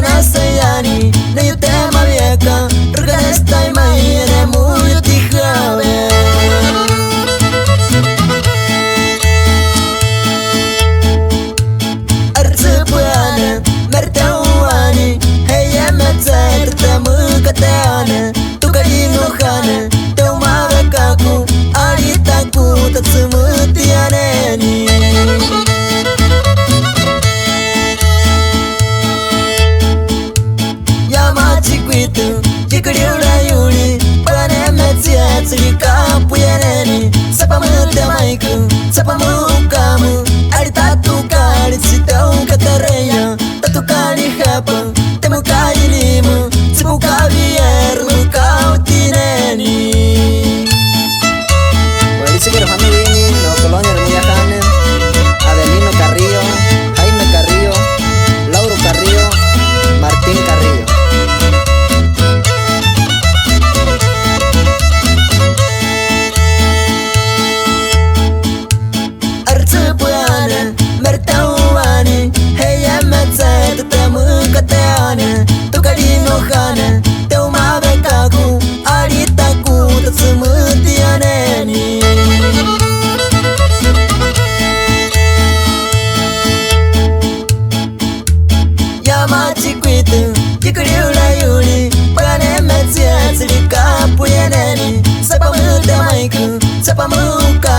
Rugana sayani na yutema vieka Rugana estai maire muy tijabe Arzupuana mertauani Heya metzet temu kateane Tukadino khane teu mavekaku Aritaku tatsumutianeni Chiquitu, chikuriura yuri Pane metzia tsirika puyeneni Sapa mute maiku, sapa mukamu Aritatu kari tsitau katareya Tatu kari hapa, temu kari limu Tsimu kavier, mukau tineni Pues dice que los amigos vienen los colonias de Muyajanes, Adelino Carrillo, Jaime Carrillo, Lauro Carrillo, Martín Carrillo. Arzupuana mertauani Heya metzet temu kateane Tukadino khane teu mavekaku Aritaku tatsumutianeni Yama chiquitu, chikuriura yuri Pane metzia tsirika puyeneni Sapa mute maiku, sapa muka